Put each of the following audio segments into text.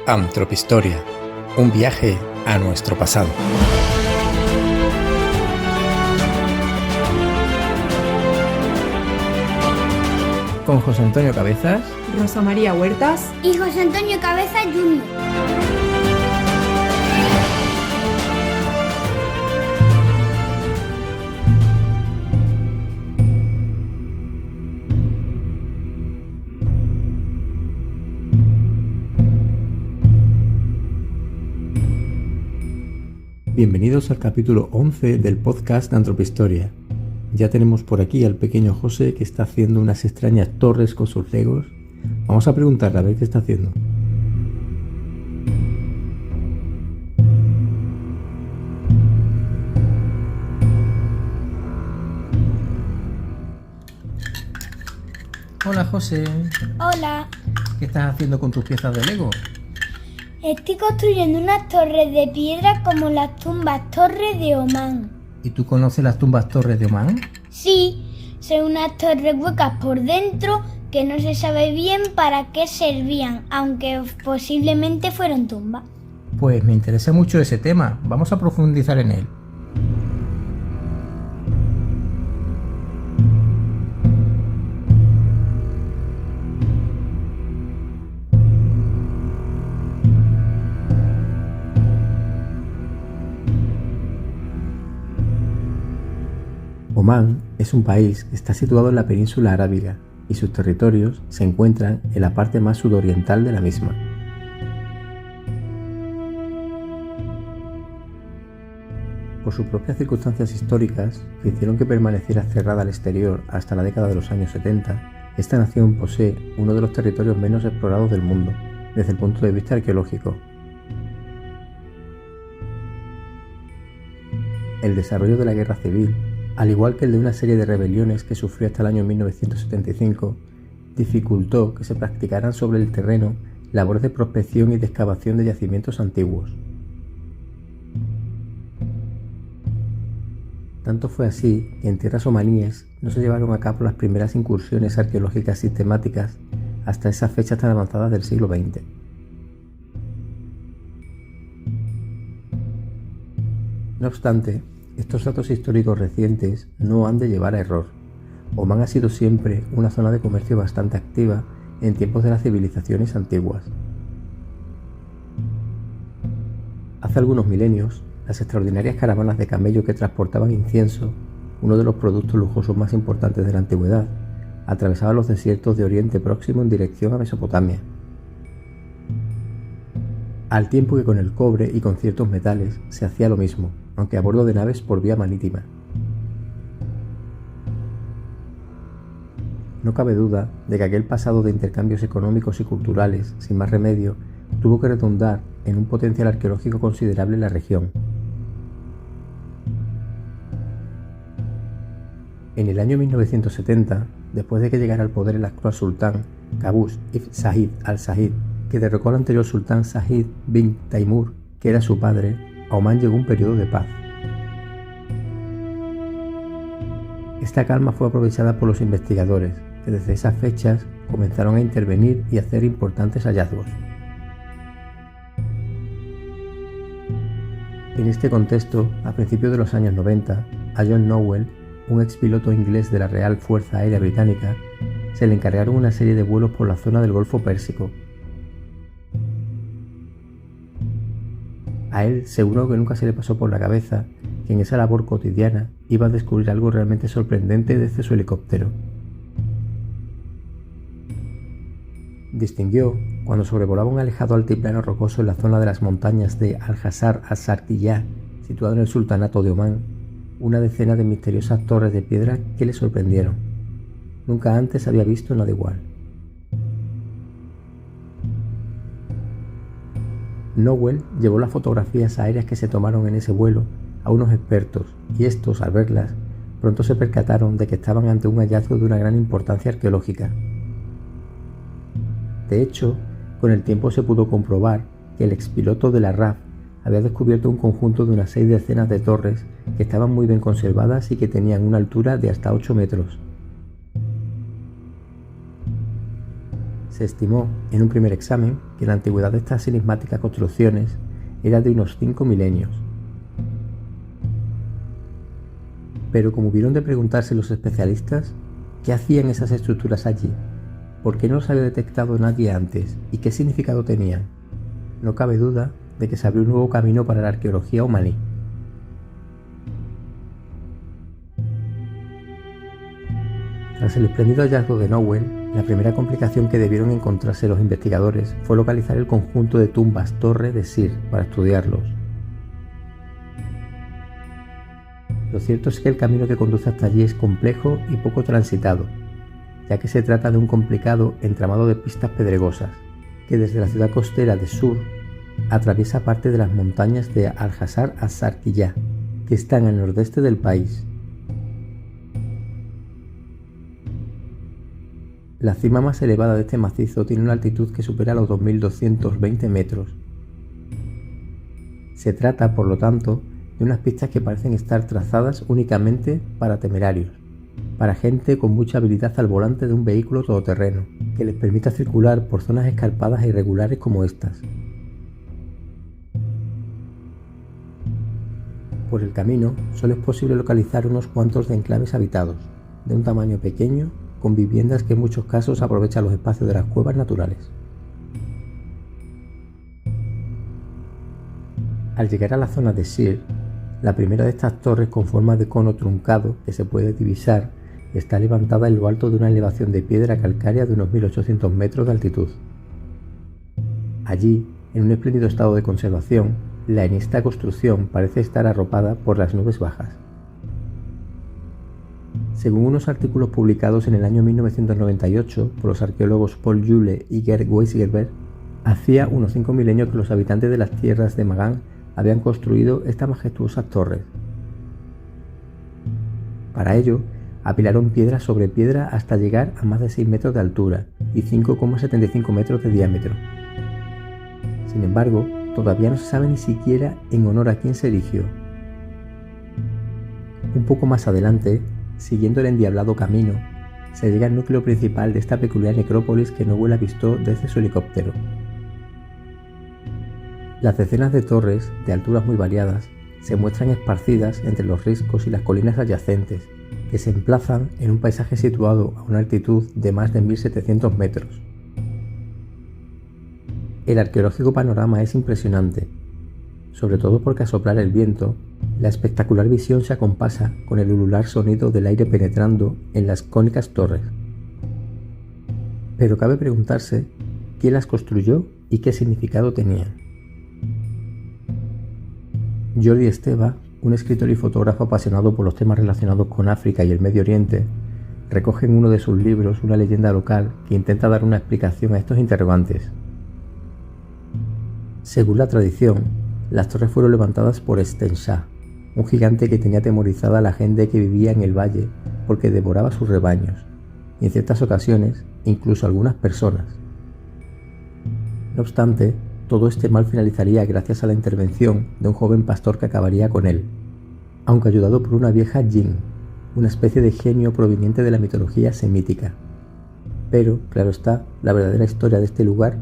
Antropistoria, un viaje a nuestro pasado. Con José Antonio Cabezas, Rosa María Huertas y José Antonio Cabezas Jr. Bienvenidos al capítulo 11 del podcast de Antropistoria. Ya tenemos por aquí al pequeño José que está haciendo unas extrañas torres con sus legos. Vamos a preguntarle a ver qué está haciendo. Hola José. Hola, ¿Qué estás haciendo con tus piezas de Lego? estoy construyendo unas torres de piedra como las tumbas Torres de Omán. ¿Y tú conoces las tumbas Torres de Omán? Sí, son unas torres huecas por dentro que no se sabe bien para qué servían, aunque posiblemente fueron tumbas. Pues me interesa mucho ese tema. Vamos a profundizar en él. Omán es un país que está situado en la península arábiga y sus territorios se encuentran en la parte más sudoriental de la misma. Por sus propias circunstancias históricas, que hicieron que permaneciera cerrada al exterior hasta la década de los años 70, esta nación posee uno de los territorios menos explorados del mundo, desde el punto de vista arqueológico. El desarrollo de la guerra civil, al igual que el de una serie de rebeliones que sufrió hasta el año 1975, dificultó que se practicaran sobre el terreno labores de prospección y de excavación de yacimientos antiguos. Tanto fue así que en tierras omaníes no se llevaron a cabo las primeras incursiones arqueológicas sistemáticas hasta esas fechas tan avanzadas del siglo XX. No obstante, estos datos históricos recientes no han de llevar a error. Omán ha sido siempre una zona de comercio bastante activa en tiempos de las civilizaciones antiguas. Hace algunos milenios, las extraordinarias caravanas de camello que transportaban incienso, uno de los productos lujosos más importantes de la antigüedad, atravesaban los desiertos de Oriente Próximo en dirección a Mesopotamia. Al tiempo que con el cobre y con ciertos metales se hacía lo mismo, aunque a bordo de naves por vía marítima. No cabe duda de que aquel pasado de intercambios económicos y culturales, sin más remedio, tuvo que redundar en un potencial arqueológico considerable en la región. En el año 1970, después de que llegara al poder el actual sultán, Qaboos ibn Said al-Said, que derrocó al anterior sultán Said bin Taimur, que era su padre, a Omán llegó un periodo de paz. Esta calma fue aprovechada por los investigadores, que desde esas fechas comenzaron a intervenir y a hacer importantes hallazgos. En este contexto, a principios de los años 90, a John Nowell, un expiloto inglés de la Real Fuerza Aérea Británica, se le encargaron una serie de vuelos por la zona del Golfo Pérsico. A él seguro que nunca se le pasó por la cabeza que en esa labor cotidiana iba a descubrir algo realmente sorprendente desde su helicóptero. Distinguió, cuando sobrevolaba un alejado altiplano rocoso en la zona de las montañas de Al-Hazar al-Sartiyah, situado en el sultanato de Omán, una decena de misteriosas torres de piedra que le sorprendieron. Nunca antes había visto nada igual. Nowell llevó las fotografías aéreas que se tomaron en ese vuelo a unos expertos y estos, al verlas, pronto se percataron de que estaban ante un hallazgo de una gran importancia arqueológica. De hecho, con el tiempo se pudo comprobar que el expiloto de la RAF había descubierto un conjunto de unas 6 decenas de torres que estaban muy bien conservadas y que tenían una altura de hasta 8 metros. Se estimó en un primer examen que la antigüedad de estas enigmáticas construcciones era de unos 5 milenios. Pero como hubieron de preguntarse los especialistas, ¿qué hacían esas estructuras allí? ¿Por qué no los había detectado nadie antes? ¿Y qué significado tenían? No cabe duda de que se abrió un nuevo camino para la arqueología omaní. Tras el espléndido hallazgo de Nowell, la primera complicación que debieron encontrarse los investigadores fue localizar el conjunto de tumbas-torre de Sir para estudiarlos. Lo cierto es que el camino que conduce hasta allí es complejo y poco transitado, ya que se trata de un complicado entramado de pistas pedregosas, que desde la ciudad costera de Sur atraviesa parte de las montañas de Al-Hazar As-Sarqiyah, que están al nordeste del país. La cima más elevada de este macizo tiene una altitud que supera los 2.220 metros. Se trata, por lo tanto, de unas pistas que parecen estar trazadas únicamente para temerarios, para gente con mucha habilidad al volante de un vehículo todoterreno, que les permita circular por zonas escarpadas e irregulares como estas. Por el camino solo es posible localizar unos cuantos de enclaves habitados, de un tamaño pequeño, con viviendas que en muchos casos aprovechan los espacios de las cuevas naturales. Al llegar a la zona de Sir, la primera de estas torres con forma de cono truncado que se puede divisar está levantada en lo alto de una elevación de piedra calcárea de unos 1800 metros de altitud. Allí, en un espléndido estado de conservación, la enhiesta construcción parece estar arropada por las nubes bajas. Según unos artículos publicados en el año 1998 por los arqueólogos Paul Jules y Gerd Weisgerber, hacía unos 5 milenios que los habitantes de las tierras de Magan habían construido estas majestuosas torres. Para ello, apilaron piedra sobre piedra hasta llegar a más de 6 metros de altura y 5,75 metros de diámetro. Sin embargo, todavía no se sabe ni siquiera en honor a quién se erigió. Un poco más adelante, siguiendo el endiablado camino, se llega al núcleo principal de esta peculiar necrópolis que Nowell avistó desde su helicóptero. Las decenas de torres, de alturas muy variadas, se muestran esparcidas entre los riscos y las colinas adyacentes, que se emplazan en un paisaje situado a una altitud de más de 1700 metros. El arqueológico panorama es impresionante, sobre todo porque al soplar el viento, la espectacular visión se acompasa con el ulular sonido del aire penetrando en las cónicas torres. Pero cabe preguntarse quién las construyó y qué significado tenían. Jordi Esteva, un escritor y fotógrafo apasionado por los temas relacionados con África y el Medio Oriente, recoge en uno de sus libros una leyenda local que intenta dar una explicación a estos interrogantes. Según la tradición, las torres fueron levantadas por Sten-Shah, un gigante que tenía atemorizada a la gente que vivía en el valle porque devoraba sus rebaños, y en ciertas ocasiones, incluso algunas personas. No obstante, todo este mal finalizaría gracias a la intervención de un joven pastor que acabaría con él, aunque ayudado por una vieja jinn, una especie de genio proveniente de la mitología semítica. Pero, claro está, la verdadera historia de este lugar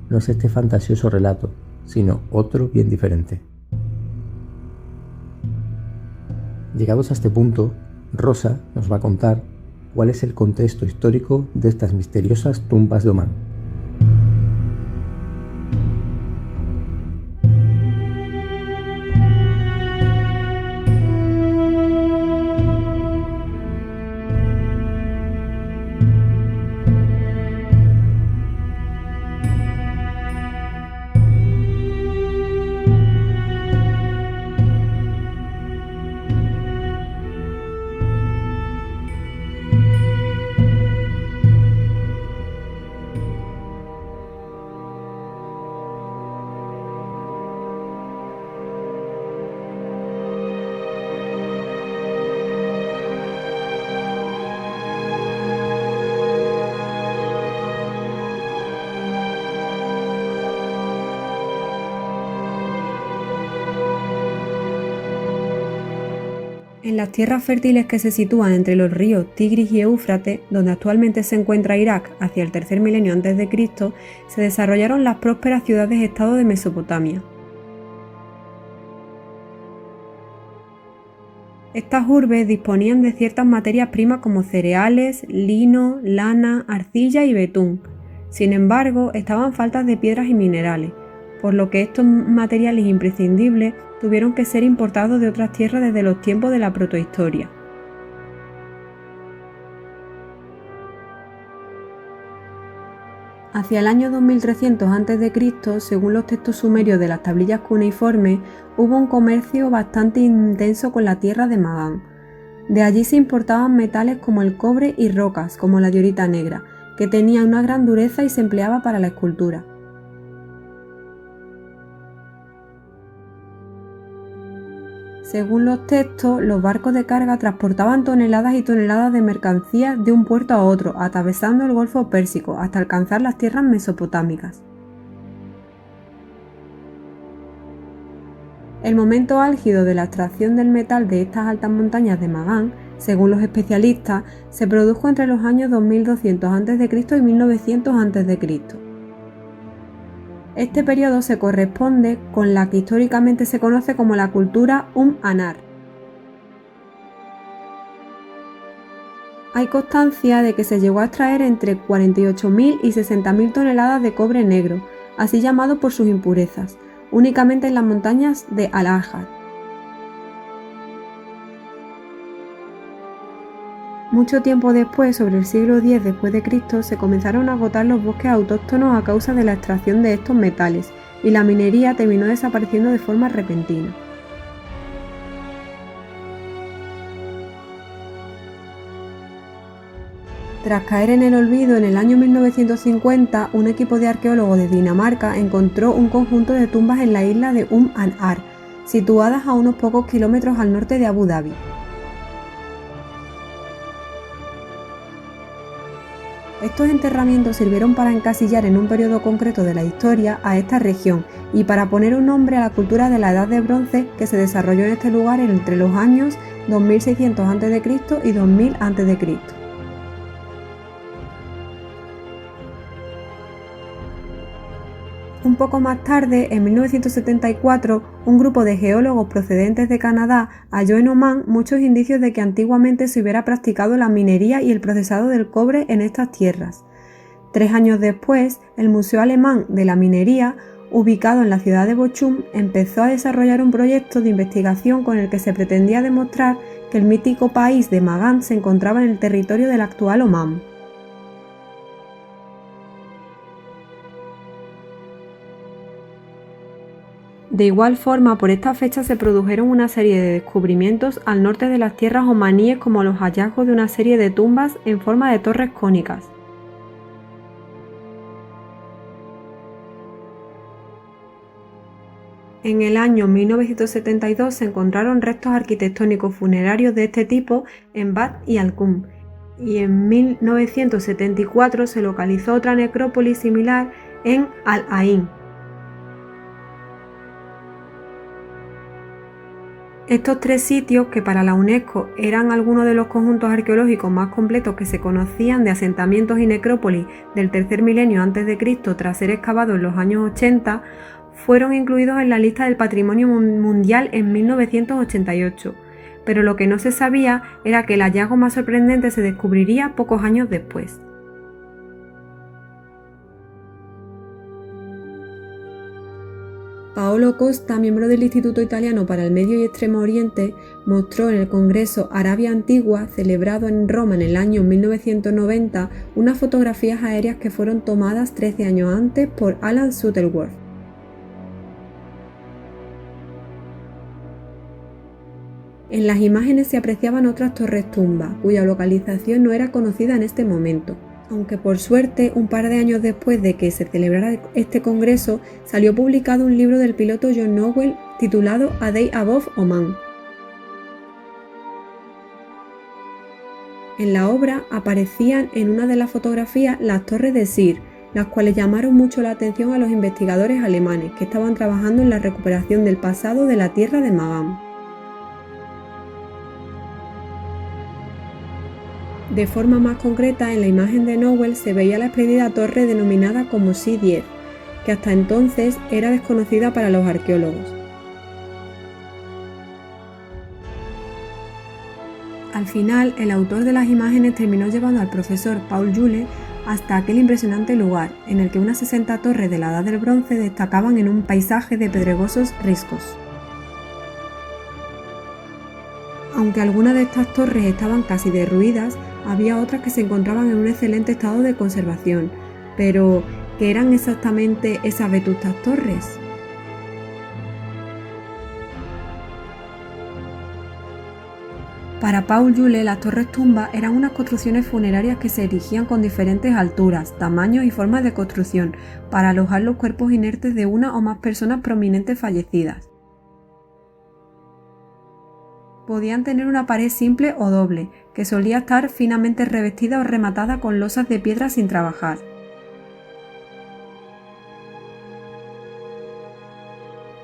no es este fantasioso relato, sino otro bien diferente. Llegados a este punto, Rosa nos va a contar cuál es el contexto histórico de estas misteriosas tumbas de Omán. En las tierras fértiles que se sitúan entre los ríos Tigris y Éufrates, donde actualmente se encuentra Irak hacia el tercer milenio a.C., se desarrollaron las prósperas ciudades-estado de Mesopotamia. Estas urbes disponían de ciertas materias primas como cereales, lino, lana, arcilla y betún. Sin embargo, estaban faltas de piedras y minerales, por lo que estos materiales imprescindibles tuvieron que ser importados de otras tierras desde los tiempos de la protohistoria. Hacia el año 2300 a.C., según los textos sumerios de las tablillas cuneiformes, hubo un comercio bastante intenso con la tierra de Magán. De allí se importaban metales como el cobre y rocas, como la diorita negra, que tenía una gran dureza y se empleaba para la escultura. Según los textos, los barcos de carga transportaban toneladas y toneladas de mercancías de un puerto a otro, atravesando el Golfo Pérsico hasta alcanzar las tierras mesopotámicas. El momento álgido de la extracción del metal de estas altas montañas de Magán, según los especialistas, se produjo entre los años 2200 a.C. y 1900 a.C. Este periodo se corresponde con la que históricamente se conoce como la cultura Anar. Hay constancia de que se llegó a extraer entre 48.000 y 60.000 toneladas de cobre negro, así llamado por sus impurezas, únicamente en las montañas de Al-Ahjar. Mucho tiempo después, sobre el siglo X después de Cristo, se comenzaron a agotar los bosques autóctonos a causa de la extracción de estos metales, y la minería terminó desapareciendo de forma repentina. Tras caer en el olvido, en el año 1950, un equipo de arqueólogos de Dinamarca encontró un conjunto de tumbas en la isla de Anar, situadas a unos pocos kilómetros al norte de Abu Dhabi. Estos enterramientos sirvieron para encasillar en un periodo concreto de la historia a esta región y para poner un nombre a la cultura de la Edad de Bronce que se desarrolló en este lugar entre los años 2600 a.C. y 2000 a.C. Un poco más tarde, en 1974, un grupo de geólogos procedentes de Canadá halló en Omán muchos indicios de que antiguamente se hubiera practicado la minería y el procesado del cobre en estas tierras. 3 años después, el Museo Alemán de la Minería, ubicado en la ciudad de Bochum, empezó a desarrollar un proyecto de investigación con el que se pretendía demostrar que el mítico país de Magán se encontraba en el territorio del actual Omán. De igual forma, por esta fecha se produjeron una serie de descubrimientos al norte de las tierras omaníes, como los hallazgos de una serie de tumbas en forma de torres cónicas. En el año 1972 se encontraron restos arquitectónicos funerarios de este tipo en Bad y Al-Qum, y en 1974 se localizó otra necrópolis similar en Al-Ain. Estos 3 sitios, que para la UNESCO eran algunos de los conjuntos arqueológicos más completos que se conocían de asentamientos y necrópolis del tercer milenio a.C. tras ser excavados en los años 80, fueron incluidos en la lista del Patrimonio Mundial en 1988, pero lo que no se sabía era que el hallazgo más sorprendente se descubriría pocos años después. Paolo Costa, miembro del Instituto Italiano para el Medio y Extremo Oriente, mostró en el Congreso Arabia Antigua, celebrado en Roma en el año 1990, unas fotografías aéreas que fueron tomadas 13 años antes por Alan Shuttleworth. En las imágenes se apreciaban otras torres tumbas, cuya localización no era conocida en este momento. Aunque por suerte, un par de años después de que se celebrara este congreso, salió publicado un libro del piloto John Nowell titulado A Day Above Oman. En la obra aparecían en una de las fotografías las torres de Sir, las cuales llamaron mucho la atención a los investigadores alemanes que estaban trabajando en la recuperación del pasado de la tierra de Magán. De forma más concreta, en la imagen de Nowell se veía la espléndida torre denominada como Si-10, que hasta entonces era desconocida para los arqueólogos. Al final, el autor de las imágenes terminó llevando al profesor Paul Jules hasta aquel impresionante lugar, en el que unas 60 torres de la Edad del Bronce destacaban en un paisaje de pedregosos riscos. Aunque algunas de estas torres estaban casi derruidas, había otras que se encontraban en un excelente estado de conservación. Pero, ¿qué eran exactamente esas vetustas torres? Para Paul Jules, las torres tumbas eran unas construcciones funerarias que se erigían con diferentes alturas, tamaños y formas de construcción para alojar los cuerpos inertes de una o más personas prominentes fallecidas. Podían tener una pared simple o doble, que solía estar finamente revestida o rematada con losas de piedra sin trabajar.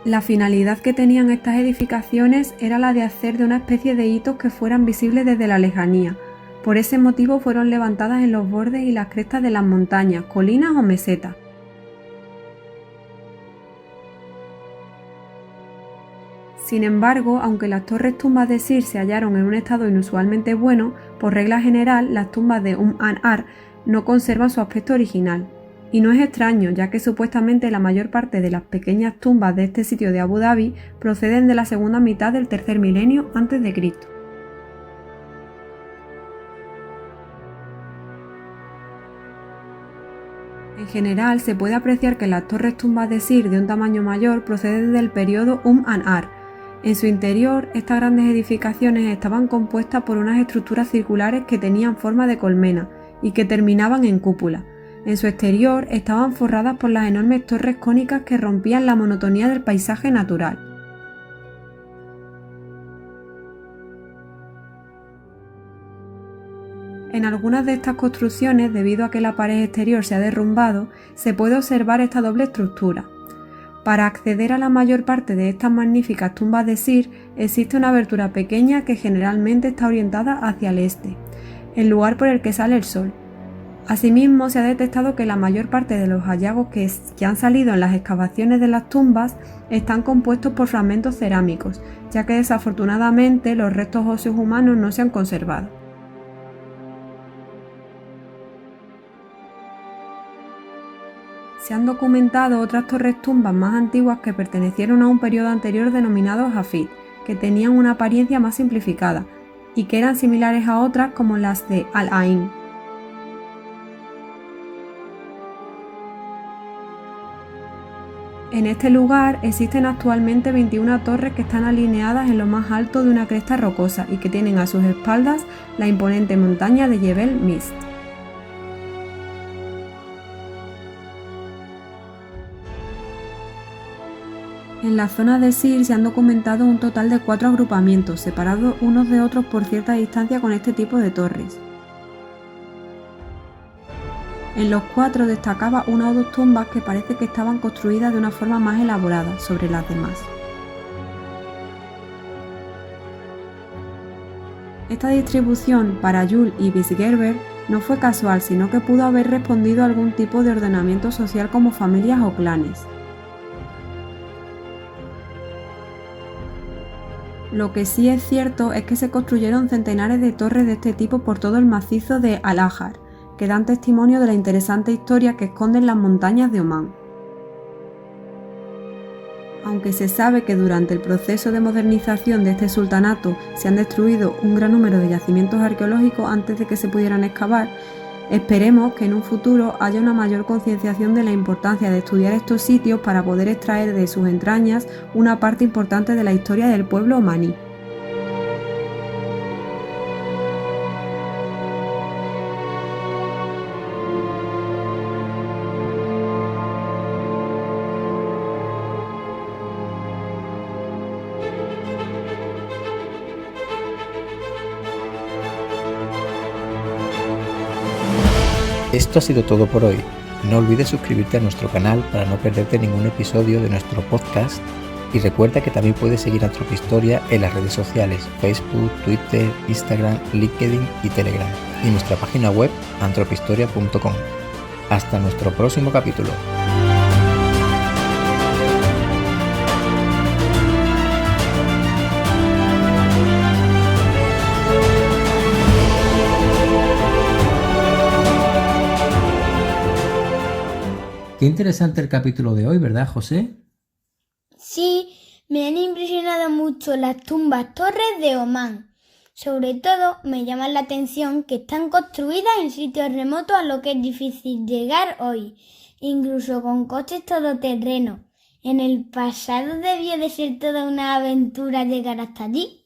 La finalidad que tenían estas edificaciones era la de hacer de una especie de hitos que fueran visibles desde la lejanía. Por ese motivo fueron levantadas en los bordes y las crestas de las montañas, colinas o mesetas. Sin embargo, aunque las torres tumbas de Sir se hallaron en un estado inusualmente bueno, por regla general las tumbas de Ar no conservan su aspecto original. Y no es extraño, ya que supuestamente la mayor parte de las pequeñas tumbas de este sitio de Abu Dhabi proceden de la segunda mitad del tercer milenio a.C. En general, se puede apreciar que las torres tumbas de Sir de un tamaño mayor proceden del periodo Ar. En su interior, estas grandes edificaciones estaban compuestas por unas estructuras circulares que tenían forma de colmena y que terminaban en cúpula. En su exterior estaban forradas por las enormes torres cónicas que rompían la monotonía del paisaje natural. En algunas de estas construcciones, debido a que la pared exterior se ha derrumbado, se puede observar esta doble estructura. Para acceder a la mayor parte de estas magníficas tumbas de Sir, existe una abertura pequeña que generalmente está orientada hacia el este, el lugar por el que sale el sol. Asimismo, se ha detectado que la mayor parte de los hallazgos que han salido en las excavaciones de las tumbas están compuestos por fragmentos cerámicos, ya que desafortunadamente los restos óseos humanos no se han conservado. Se han documentado otras torres tumbas más antiguas que pertenecieron a un periodo anterior denominado Hafid, que tenían una apariencia más simplificada y que eran similares a otras como las de Al-Ain. En este lugar existen actualmente 21 torres que están alineadas en lo más alto de una cresta rocosa y que tienen a sus espaldas la imponente montaña de Jebel Mist. En la zona de Sir se han documentado un total de 4 agrupamientos, separados unos de otros por cierta distancia con este tipo de torres. En los 4 destacaba una o dos tumbas que parece que estaban construidas de una forma más elaborada sobre las demás. Esta distribución para Jules y Weisgerber no fue casual, sino que pudo haber respondido a algún tipo de ordenamiento social como familias o clanes. Lo que sí es cierto es que se construyeron centenares de torres de este tipo por todo el macizo de Al-Ahjar, que dan testimonio de la interesante historia que esconden las montañas de Omán. Aunque se sabe que durante el proceso de modernización de este sultanato se han destruido un gran número de yacimientos arqueológicos antes de que se pudieran excavar, esperemos que en un futuro haya una mayor concienciación de la importancia de estudiar estos sitios para poder extraer de sus entrañas una parte importante de la historia del pueblo omaní. Esto ha sido todo por hoy. No olvides suscribirte a nuestro canal para no perderte ningún episodio de nuestro podcast y recuerda que también puedes seguir a Antropohistoria en las redes sociales Facebook, Twitter, Instagram, LinkedIn y Telegram. y nuestra página web antropohistoria.com. Hasta nuestro próximo capítulo. Qué interesante el capítulo de hoy, ¿verdad, José? Sí, me han impresionado mucho las tumbas-torres de Omán. Sobre todo me llama la atención que están construidas en sitios remotos a lo que es difícil llegar hoy, incluso con coches todoterreno. En el pasado debió de ser toda una aventura llegar hasta allí.